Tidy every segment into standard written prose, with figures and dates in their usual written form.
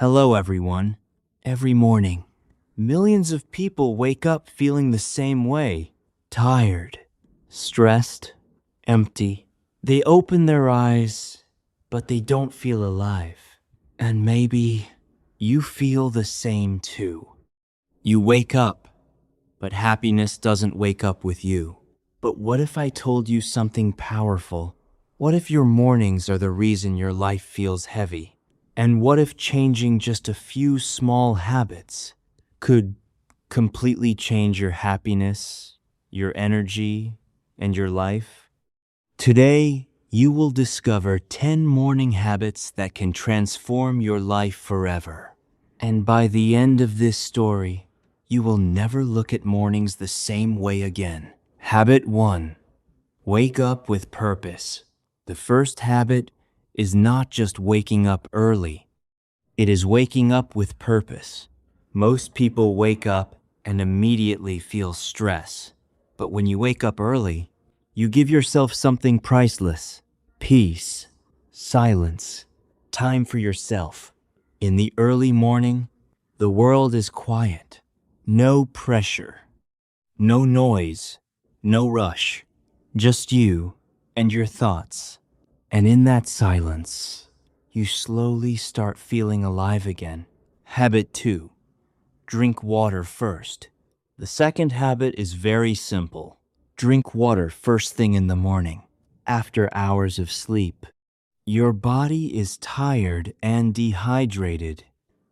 Hello, everyone. Every morning, millions of people wake up feeling the same way: tired, stressed, empty. They open their eyes, but they don't feel alive. And maybe you feel the same too. You wake up, but happiness doesn't wake up with you. But what if I told you something powerful? What if your mornings are the reason your life feels heavy? And what if changing just a few small habits could completely change your happiness, your energy, and your life? Today, you will discover 10 morning habits that can transform your life forever. And by the end of this story, you will never look at mornings the same way again. Habit 1. Wake up with purpose. The first habit is not just waking up early. It is waking up with purpose. Most people wake up and immediately feel stress. But when you wake up early, you give yourself something priceless: peace, silence, time for yourself. In the early morning, the world is quiet. No pressure, no noise, no rush. Just you and your thoughts. And in that silence, you slowly start feeling alive again. Habit 2. Drink water first. The second habit is very simple. Drink water first thing in the morning, after hours of sleep. Your body is tired and dehydrated.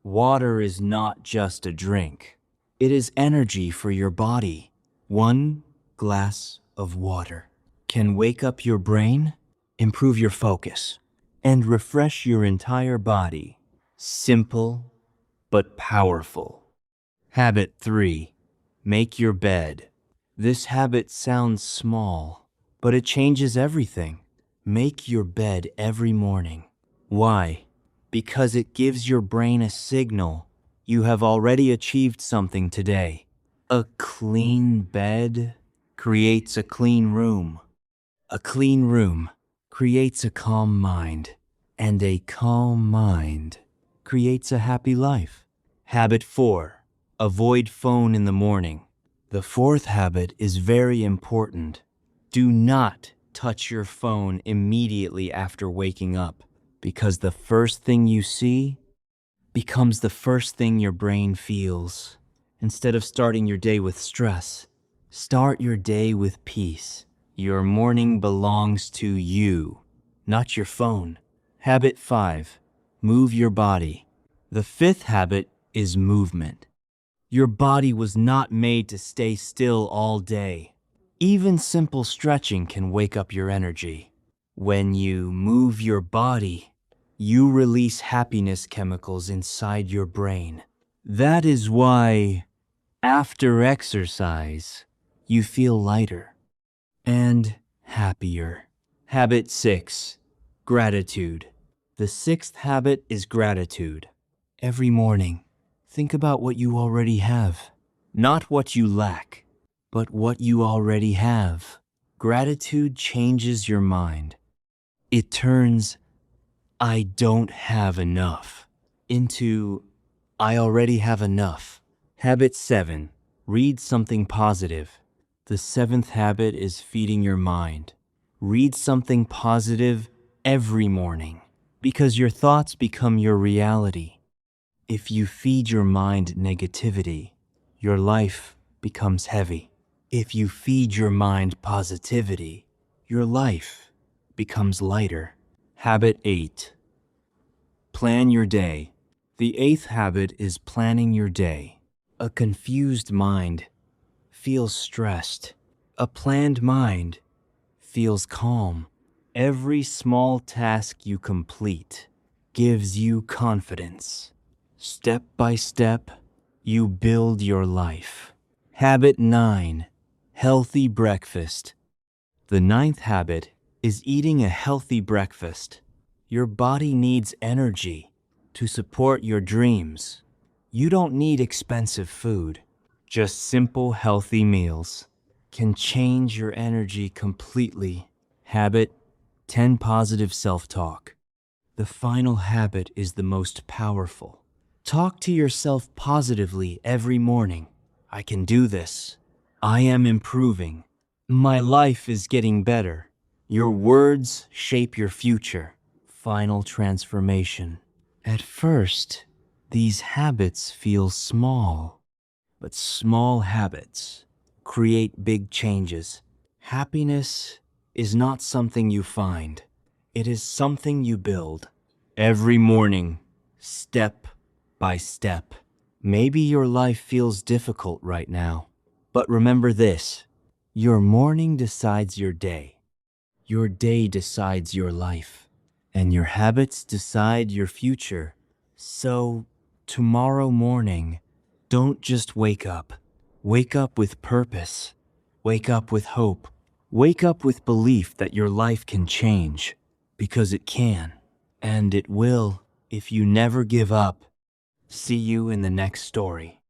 Water is not just a drink. It is energy for your body. 1 glass of water can wake up your brain, improve your focus, and refresh your entire body. Simple, but powerful. Habit 3. Make your bed. This habit sounds small, but it changes everything. Make your bed every morning. Why? Because it gives your brain a signal you have already achieved something today. A clean bed creates a clean room. A clean room creates a calm mind, and a calm mind creates a happy life. Habit 4. Avoid phone in the morning. The fourth habit is very important. Do not touch your phone immediately after waking up, because the first thing you see becomes the first thing your brain feels. Instead of starting your day with stress, start your day with peace. Your morning belongs to you, not your phone. Habit 5. Move your body. The fifth habit is movement. Your body was not made to stay still all day. Even simple stretching can wake up your energy. When you move your body, you release happiness chemicals inside your brain. That is why, after exercise, you feel lighter and happier. Habit 6. Gratitude. The sixth habit is gratitude. Every morning, think about what you already have. Not what you lack, but what you already have. Gratitude changes your mind. It turns "I don't have enough" into "I already have enough." Habit 7. Read something positive. The seventh habit is feeding your mind. Read something positive every morning, because your thoughts become your reality. If you feed your mind negativity, your life becomes heavy. If you feed your mind positivity, your life becomes lighter. Habit 8. Plan your day. The eighth habit is planning your day. A confused mind feels stressed. A planned mind feels calm. Every small task you complete gives you confidence. Step by step, you build your life. Habit 9. Healthy breakfast. The ninth habit is eating a healthy breakfast. Your body needs energy to support your dreams. You don't need expensive food. Just simple, healthy meals can change your energy completely. Habit 10. Positive self-talk. The final habit is the most powerful. Talk to yourself positively every morning. I can do this. I am improving. My life is getting better. Your words shape your future. Final transformation. At first, these habits feel small, but small habits create big changes. Happiness is not something you find. It is something you build. Every morning, step by step. Maybe your life feels difficult right now, but remember this: your morning decides your day decides your life, and your habits decide your future. So, tomorrow morning, don't just wake up. Wake up with purpose. Wake up with hope. Wake up with belief that your life can change, because it can, and it will if you never give up. See you in the next story.